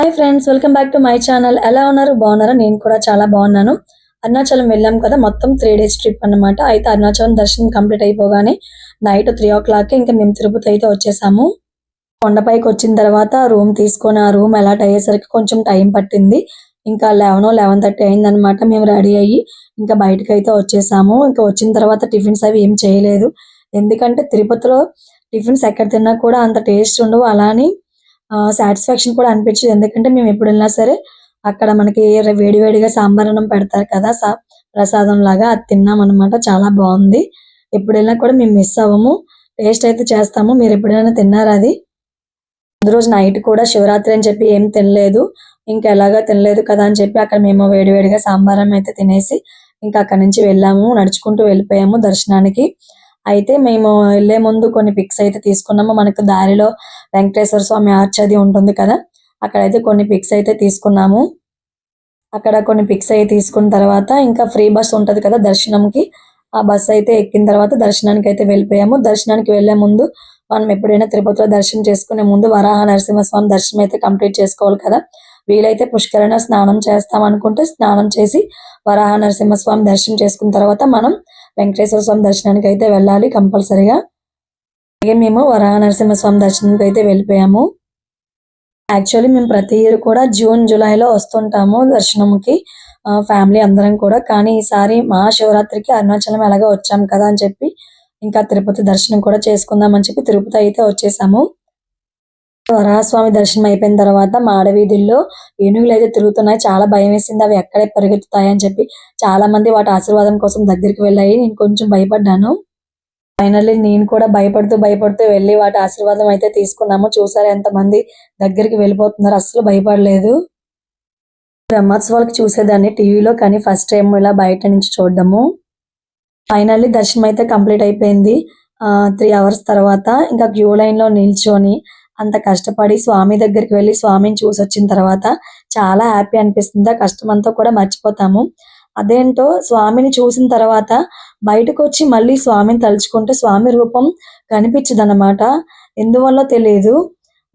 Hi friends, welcome back to my channel. ఎలా ఉన్నారు? బాగున్నారా? నేను కూడా చాలా బాగున్నాను. అరుణాచలం వెళ్ళాం కదా, మొత్తం 3 days ట్రిప్ అన్నమాట. అయితే అరుణాచలం దర్శనం కంప్లీట్ అయిపోగానే నైట్ 3 o'clock ఇంకా మేము తిరుపతి అయితే వచ్చేసాము. కొండపైకి వచ్చిన తర్వాత రూమ్ తీసుకొని ఆ రూమ్ అలాట్ అయ్యేసరికి కొంచెం టైం పట్టింది. ఇంకా 11:30 అయిందనమాట. మేము రెడీ అయ్యి ఇంకా బయటకు అయితే వచ్చేసాము. ఇంకా వచ్చిన తర్వాత టిఫిన్స్ అవి ఏం చేయలేదు. ఎందుకంటే తిరుపతిలో టిఫిన్స్ ఎక్కడ తిన్నా కూడా అంత టేస్ట్ ఉండవు. అలానే సాటిస్ఫాక్షన్ కూడా అనిపించదు. ఎందుకంటే మేము ఎప్పుడు వెళ్ళినా సరే అక్కడ మనకి వేడివేడిగా సాంబార్ అన్నం పెడతారు కదా, ప్రసాదం లాగా అది తిన్నాం అనమాట. చాలా బాగుంది. ఎప్పుడు వెళ్ళినా కూడా మేము మిస్ అవ్వము, టేస్ట్ అయితే చేస్తాము. మీరు ఎప్పుడైనా తిన్నారా అది? ముందు రోజు నైట్ కూడా శివరాత్రి అని చెప్పి ఏం తినలేదు. ఇంకా ఎలాగా తినలేదు కదా అని చెప్పి అక్కడ మేము వేడివేడిగా సాంబార్ అన్నం అయితే తినేసి ఇంకా అక్కడ నుంచి వెళ్ళాము. నడుచుకుంటూ వెళ్ళిపోయాము దర్శనానికి. అయితే మేము వెళ్లే ముందు కొన్ని పిక్స్ అయితే తీసుకున్నాము. మనకు దారిలో వెంకటేశ్వర స్వామి ఆర్చ్ అది ఉంటుంది కదా, అక్కడైతే కొన్ని పిక్స్ అయితే తీసుకున్నాము. అక్కడ కొన్ని పిక్స్ అయితే తీసుకున్న తర్వాత ఇంకా ఫ్రీ బస్ ఉంటది కదా దర్శనంకి, ఆ బస్ అయితే ఎక్కిన తర్వాత దర్శనానికి అయితే వెళ్ళిపోయాము. దర్శనానికి వెళ్లే ముందు మనం ఎప్పుడైనా తిరుపతిలో దర్శనం చేసుకునే ముందు వరాహ నరసింహస్వామి దర్శనం అయితే కంప్లీట్ చేసుకోవాలి కదా. వీలైతే పుష్కరణ స్నానం చేస్తాం అనుకుంటే స్నానం చేసి వరాహ నరసింహస్వామి దర్శనం చేసుకున్న తర్వాత మనం వెంకటేశ్వర స్వామి దర్శనానికి అయితే వెళ్ళాలి కంపల్సరిగా. అలాగే మేము వరాహ నరసింహస్వామి దర్శనానికి అయితే వెళ్ళిపోయాము. యాక్చువల్లీ మేము ప్రతి ఇయర్ కూడా జూన్ జూలైలో వస్తుంటాము దర్శనంకి, ఫ్యామిలీ అందరం కూడా. కానీ ఈసారి మహాశివరాత్రికి అరుణాచలం ఎలాగో వచ్చాం కదా అని చెప్పి ఇంకా తిరుపతి దర్శనం కూడా చేసుకుందాం అని చెప్పి తిరుపతి అయితే వచ్చేసాము. వరాహస్వామి దర్శనం అయిపోయిన తర్వాత మాడవీధుల్లో ఏనుగులు అయితే తిరుగుతున్నాయి. చాలా భయం వేసింది, అవి ఎక్కడే పరిగెత్తుతాయి అని చెప్పి. చాలా మంది వాటి ఆశీర్వాదం కోసం దగ్గరికి వెళ్ళాయి. నేను కొంచెం భయపడ్డాను. ఫైనల్లీ నేను కూడా భయపడుతూ వెళ్ళి వాటి ఆశీర్వాదం అయితే తీసుకున్నాము. చూసారా ఎంతమంది దగ్గరికి వెళ్ళిపోతున్నారు, అస్సలు భయపడలేదు. బ్రహ్మోత్సవాలకు చూసేదాన్ని టీవీలో, కానీ ఫస్ట్ టైం ఇలా బయట నుంచి చూడడము. ఫైనల్లీ దర్శనం అయితే కంప్లీట్ అయిపోయింది. 3 hours తర్వాత ఇంకా క్యూ లైన్ లో నిల్చొని అంత కష్టపడి స్వామి దగ్గరికి వెళ్ళి స్వామిని చూసి వచ్చిన తర్వాత చాలా హ్యాపీ అనిపిస్తుంది. ఆ కష్టం అంతా కూడా మర్చిపోతాము. అదేంటో స్వామిని చూసిన తర్వాత బయటకు వచ్చి మళ్ళీ స్వామిని తలుచుకుంటే స్వామి రూపం కనిపించదన్నమాట. ఎందువల్ల తెలియదు.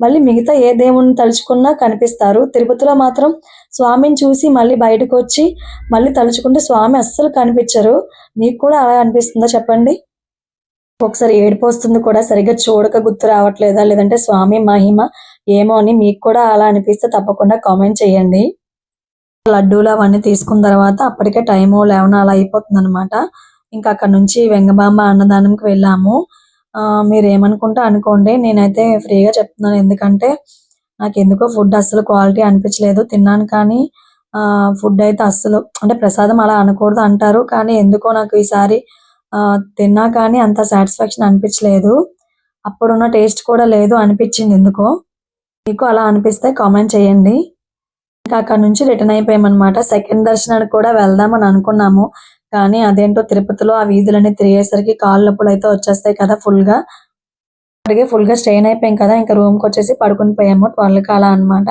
మళ్ళీ మిగతా ఏ దేవుణ్ణి తలుచుకున్నా కనిపిస్తారు. తిరుపతిలో మాత్రం స్వామిని చూసి మళ్ళీ బయటకు వచ్చి మళ్ళీ తలుచుకుంటే స్వామి అస్సలు కనిపించరు. మీకు కూడా అలా అనిపిస్తుందా చెప్పండి? ఒకసారి ఏడుపు వస్తుంది కూడా, సరిగ్గా చూడక గుర్తు రావట్లేదా, లేదంటే స్వామి మహిమ ఏమో అని మీకు కూడా అలా అనిపిస్తే తప్పకుండా కామెంట్ చేయండి. లడ్డూలు అవన్నీ తీసుకున్న తర్వాత అప్పటికే టైము 11 అలా అయిపోతుంది అనమాట. ఇంకా అక్కడ నుంచి వెంగబాంబ అన్నదానంకి వెళ్ళాము. మీరు ఏమనుకుంటే అనుకోండి, నేనైతే ఫ్రీగా చెప్తున్నాను. ఎందుకంటే నాకు ఎందుకో ఫుడ్ అస్సలు క్వాలిటీ అనిపించలేదు. తిన్నాను కానీ ఫుడ్ అయితే అస్సలు, అంటే ప్రసాదం అలా అనకూడదు అంటారు, కానీ ఎందుకో నాకు ఈసారి తిన్నా కానీ అంత సాటిస్ఫాక్షన్ అనిపించలేదు. అప్పుడున్న టేస్ట్ కూడా లేదు అనిపించింది ఎందుకో. మీకు అలా అనిపిస్తే కామెంట్ చేయండి. ఇంకా అక్కడ నుంచి రిటర్న్ అయిపోయామన్నమాట. సెకండ్ దర్శనానికి కూడా వెళ్దామని అనుకున్నాము, కానీ అదేంటో తిరుపతిలో ఆ వీధులన్నీ తిరిగేసరికి కాళ్ళు నొప్పులు అయితే వచ్చేస్తాయి కదా ఫుల్గా. అడిగే ఫుల్గా స్ట్రెయిన్ అయిపోయాం కదా, ఇంకా రూమ్కి వచ్చేసి పడుకుని పోయాము 12కి అలా అనమాట.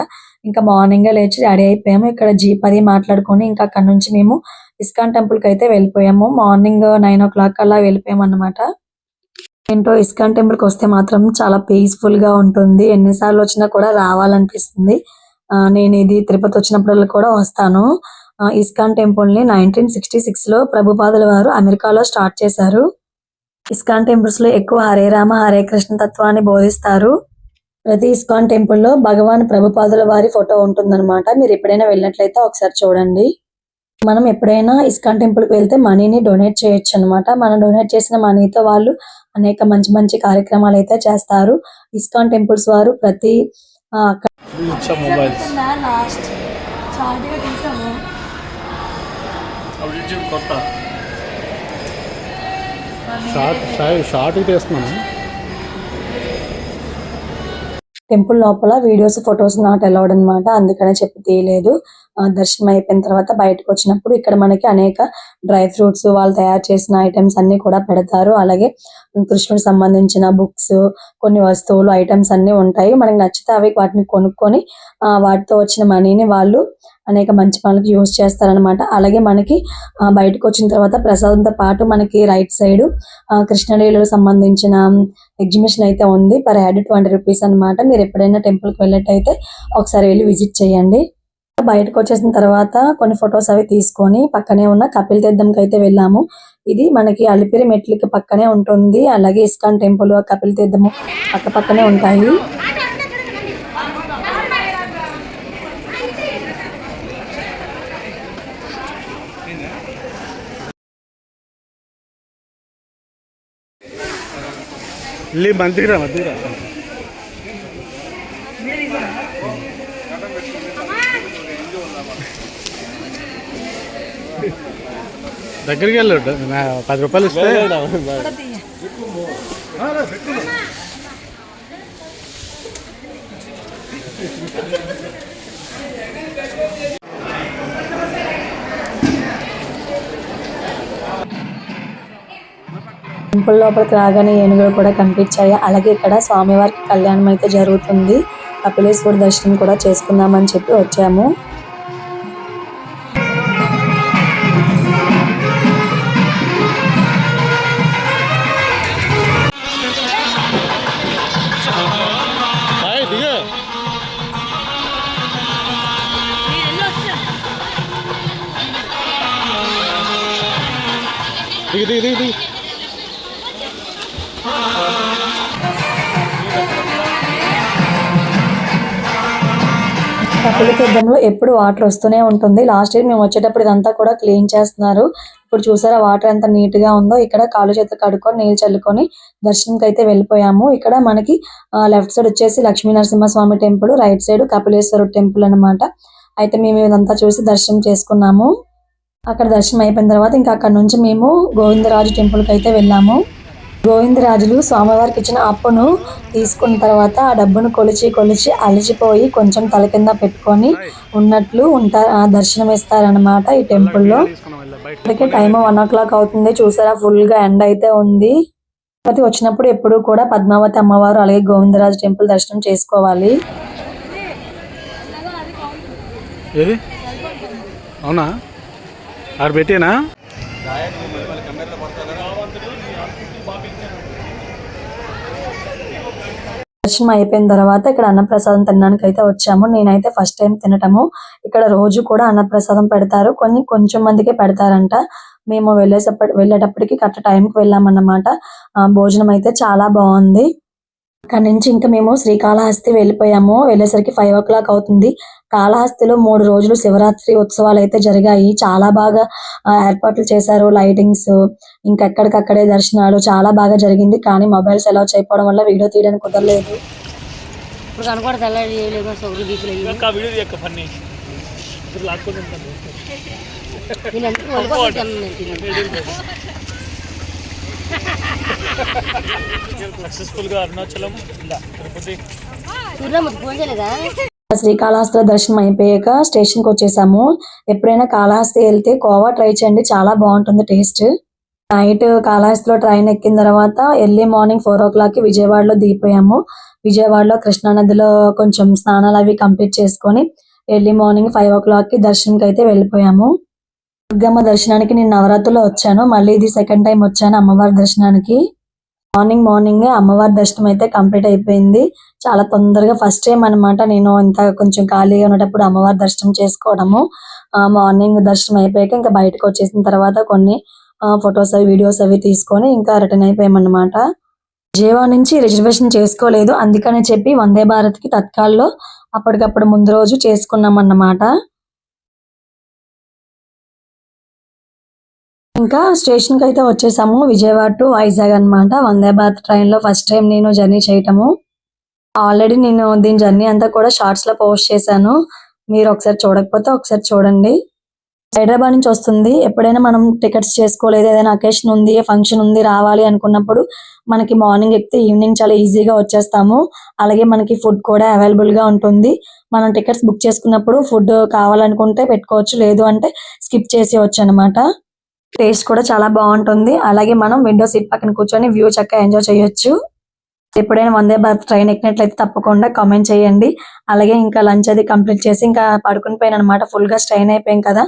ఇంకా మార్నింగే లేచి రెడీ అయిపోయాము. ఇక్కడ జీప్ అది మాట్లాడుకొని ఇంకా అక్కడ నుంచి మేము ఇస్కాన్ టెంపుల్కి అయితే వెళ్ళిపోయాము. మార్నింగ్ 9 o'clock అలా వెళ్ళిపోయాము అనమాట. ఏంటో ఇస్కాన్ టెంపుల్కి వస్తే మాత్రం చాలా పీస్ఫుల్గా ఉంటుంది. ఎన్నిసార్లు వచ్చినా కూడా రావాలనిపిస్తుంది. నేను ఇది తిరుపతి వచ్చినప్పుడు కూడా వస్తాను. ఇస్కాన్ టెంపుల్ని 1966లో ప్రభుపాదుల వారు అమెరికాలో స్టార్ట్ చేశారు. ఇస్కాన్ టెంపుల్స్ లో ఎక్కువ హరే రామ హరే కృష్ణ తత్వాన్ని బోధిస్తారు. ప్రతి ఇస్కాన్ టెంపుల్లో భగవాన్ ప్రభుపాదుల వారి ఫోటో ఉంటుందన్నమాట. మీరు ఎప్పుడైనా వెళ్ళినట్లయితే ఒకసారి చూడండి. మనం ఎప్పుడైనా ఇస్కాన్ టెంపుల్కి వెళ్తే మనీని డొనేట్ చేయొచ్చు అనమాట. మనం డొనేట్ చేసిన మనీతో వాళ్ళు అనేక మంచి మంచి కార్యక్రమాలు అయితే చేస్తారు. ఇస్కాన్ టెంపుల్స్ వారు ప్రతి షార్ట్ తీస్తున్నాను. టెంపుల్ లోపల వీడియోస్ ఫొటోస్ నాట్ అలౌడ్ అనమాట, అందుకనే చెప్పి తీయలేదు. దర్శనం అయిపోయిన తర్వాత బయటకు వచ్చినప్పుడు ఇక్కడ మనకి అనేక డ్రై ఫ్రూట్స్ వాళ్ళు తయారు చేసిన ఐటమ్స్ అన్ని కూడా పెడతారు. అలాగే కృష్ణుడికి సంబంధించిన బుక్స్, కొన్ని వస్తువులు ఐటమ్స్ అన్ని ఉంటాయి. మనకి నచ్చితే అవి వాటిని కొనుక్కొని వాటితో వచ్చిన మనీని వాళ్ళు అనేక మంచి పనులకు యూజ్ చేస్తారనమాట. అలాగే మనకి బయటకు వచ్చిన తర్వాత ప్రసాదంతో పాటు మనకి రైట్ సైడ్ కృష్ణలీలకు సంబంధించిన ఎగ్జిబిషన్ అయితే ఉంది. పర్ హెడ్ 20 రూపీస్ అనమాట. మీరు ఎప్పుడైనా టెంపుల్కి వెళ్ళినట్టయితే ఒకసారి వెళ్ళి విజిట్ చేయండి. బయటకు వచ్చేసిన తర్వాత కొన్ని ఫొటోస్ అవి తీసుకొని పక్కనే ఉన్న కపిల్ తీర్థంకి అయితే వెళ్ళాము. ఇది మనకి అలిపిరి మెట్లకి పక్కనే ఉంటుంది. అలాగే ఇస్కాన్ టెంపుల్, కపిల్ తీర్థము పక్క పక్కనే ఉంటాయి. ಇಲ್ಲಿ ಮದ್ದಿರ దగ్గరికి వెళ్ళాడు 10 రూపాయలు ఇస్తే టెంపుల్ లోపలికి రాగానే ఏనుగులు కూడా కనిపించాయి. అలాగే ఇక్కడ స్వామివారికి కళ్యాణం అయితే జరుగుతుంది. కపిలేశ్వర దర్శనం కూడా చేసుకుందామని చెప్పి వచ్చాము. దిగి కపిల తీర్థంలో ఎప్పుడు వాటర్ వస్తూనే ఉంటుంది. లాస్ట్ ఇయర్ మేము వచ్చేటప్పుడు ఇదంతా కూడా క్లీన్ చేస్తున్నారు. ఇప్పుడు చూసారా వాటర్ ఎంత నీట్ గా ఉందో. ఇక్కడ కాళ్ళు చేతులు కడుక్కొని నీళ్ళు చల్లుకొని దర్శనంకి అయితే వెళ్ళిపోయాము. ఇక్కడ మనకి లెఫ్ట్ సైడ్ వచ్చేసి Lakshmi Narasimhaswamy temple, right side Kapileswara temple అన్నమాట. అయితే మేము ఇదంతా చూసి దర్శనం చేసుకున్నాము. అక్కడ దర్శనం అయిపోయిన తర్వాత ఇంకా అక్కడ నుంచి మేము గోవిందరాజు టెంపుల్కి అయితే వెళ్ళాము. గోవిందరాజులు స్వామివారికి ఇచ్చిన అప్పును తీసుకున్న తర్వాత ఆ డబ్బును కొలిచి అలసిపోయి కొంచెం తల కింద పెట్టుకొని ఉన్నట్లు దర్శనం ఇస్తారనమాట ఈ టెంపుల్లో. ఇప్పటికే టైం 1 o'clock అవుతుంది. చూసారా ఫుల్ గా ఎండ అయితే ఉంది. తిరుపతి వచ్చినప్పుడు ఎప్పుడు కూడా పద్మావతి అమ్మవారు అలాగే గోవిందరాజు టెంపుల్ దర్శనం చేసుకోవాలి. అవునా ఆడ పెట్టేనా? దర్శనం అయిపోయిన తర్వాత ఇక్కడ అన్నప్రసాదం తినడానికి అయితే వచ్చాము. నేనైతే ఫస్ట్ టైం తినటము. ఇక్కడ రోజు కూడా అన్నప్రసాదం పెడతారు. కొంచెం మందికే పెడతారంట. మేము వెళ్ళేటప్పటికి కరెక్ట్ టైంకి వెళ్ళామన్నమాట. భోజనం అయితే చాలా బాగుంది. అక్కడి నుంచి ఇంకా మేము శ్రీకాళహస్తి వెళ్ళిపోయాము. వెళ్ళేసరికి 5 o'clock అవుతుంది. కాళహస్తిలో 3 రోజులు శివరాత్రి ఉత్సవాలు అయితే జరిగాయి. చాలా బాగా ఏర్పాట్లు చేశారు. లైటింగ్స్, ఇంకా ఎక్కడికక్కడే దర్శనాలు చాలా బాగా జరిగింది. కానీ మొబైల్స్ అలౌ చేయకపోవడం వల్ల వీడియో తీయడానికి కుదరలేదు. శ్రీకాళహస్తిలో దర్శనం అయిపోయాక స్టేషన్ కి వచ్చేసాము. ఎప్పుడైనా కాళహస్తి వెళ్తే కోవా ట్రై చేయండి, చాలా బాగుంటుంది టేస్ట్. నైట్ కాళహస్తిలో ట్రైన్ ఎక్కిన తర్వాత ఎర్లీ మార్నింగ్ 4 o'clock కి విజయవాడలో దిగిపోయాము. విజయవాడలో కృష్ణానదిలో కొంచెం స్నానాలు అవి కంప్లీట్ చేసుకొని ఎర్లీ మార్నింగ్ 5 o'clock కి దర్శనంకి అయితే వెళ్ళిపోయాము. దుర్గమ్మ దర్శనానికి నేను నవరాత్రిలో వచ్చాను. మళ్ళీ ఇది సెకండ్ టైం వచ్చాను అమ్మవారి దర్శనానికి. మార్నింగ్ అమ్మవారి దర్శనం అయితే కంప్లీట్ అయిపోయింది. చాలా తొందరగా ఫస్ట్ టైం అన్నమాట నేను ఇంత కొంచెం ఖాళీగా ఉన్నప్పుడు అమ్మవారి దర్శనం చేసుకోవడము. మార్నింగ్ దర్శనం అయిపోయాక ఇంకా బయటకు వచ్చేసిన తర్వాత కొన్ని ఫొటోస్ అవి వీడియోస్ అవి తీసుకొని ఇంకా రిటర్న్ అయిపోయామన్నమాట. విజయవాడ నుంచి రిజర్వేషన్ చేసుకోలేదు. అందుకని చెప్పి వందే భారత్ కి తత్కాల్లో అప్పటికప్పుడు ముందు రోజు చేసుకున్నాం అన్నమాట. ఇంకా స్టేషన్ కి అయితే వచ్చేసాము. విజయవాడ టు వైజాగ్ అన్నమాట. వందే భారత్ ట్రైన్ లో ఫస్ట్ టైం నేను జర్నీ చేయటము. ఆల్రెడీ నేను దీని జర్నీ అంతా కూడా షార్ట్స్ లో పోస్ట్ చేశాను. మీరు ఒకసారి చూడకపోతే ఒకసారి చూడండి. హైదరాబాద్ నుంచి వస్తుంది. ఎప్పుడైనా మనం టికెట్స్ చేసుకోలేదు, ఏదైనా అకేషన్ ఉంది, ఫంక్షన్ ఉంది, రావాలి అనుకున్నప్పుడు మనకి మార్నింగ్ ఎక్కితే ఈవినింగ్ చాలా ఈజీగా వచ్చేస్తాము. అలాగే మనకి ఫుడ్ కూడా అవైలబుల్ గా ఉంటుంది. మనం టికెట్స్ బుక్ చేసుకున్నప్పుడు ఫుడ్ కావాలనుకుంటే పెట్టుకోవచ్చు, లేదు అంటే స్కిప్ చేసేయచ్చు అన్నమాట. టేస్ట్ కూడా చాలా బాగుంటుంది. అలాగే మనం విండో సీట్ పక్కన కూర్చొని వ్యూ చక్కగా ఎంజాయ్ చేయొచ్చు. ఎప్పుడైనా వందే భారత్ ట్రైన్ ఎక్కినట్లయితే తప్పకుండా కామెంట్ చేయండి. అలాగే ఇంకా లంచ్ అది కంప్లీట్ చేసి ఇంకా పడుకుని పోయాను అనమాట. ఫుల్గా స్ట్రైన్ అయిపోయాం కదా.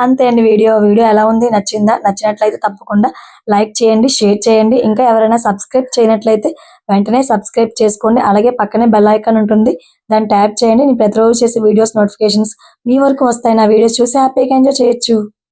అంతే అండి. వీడియో ఎలా ఉంది, నచ్చిందా? నచ్చినట్లయితే తప్పకుండా లైక్ చేయండి, షేర్ చేయండి. ఇంకా ఎవరైనా సబ్స్క్రైబ్ చేయనట్లయితే వెంటనే సబ్స్క్రైబ్ చేసుకోండి. అలాగే పక్కనే బెల్ ఐకాన్ ఉంటుంది, దాన్ని ట్యాప్ చేయండి. నేను ప్రతిరోజు చేసే వీడియోస్ నోటిఫికేషన్స్ మీ వరకు వస్తాయి. నా వీడియోస్ చూసి హ్యాపీగా ఎంజాయ్ చేయొచ్చు.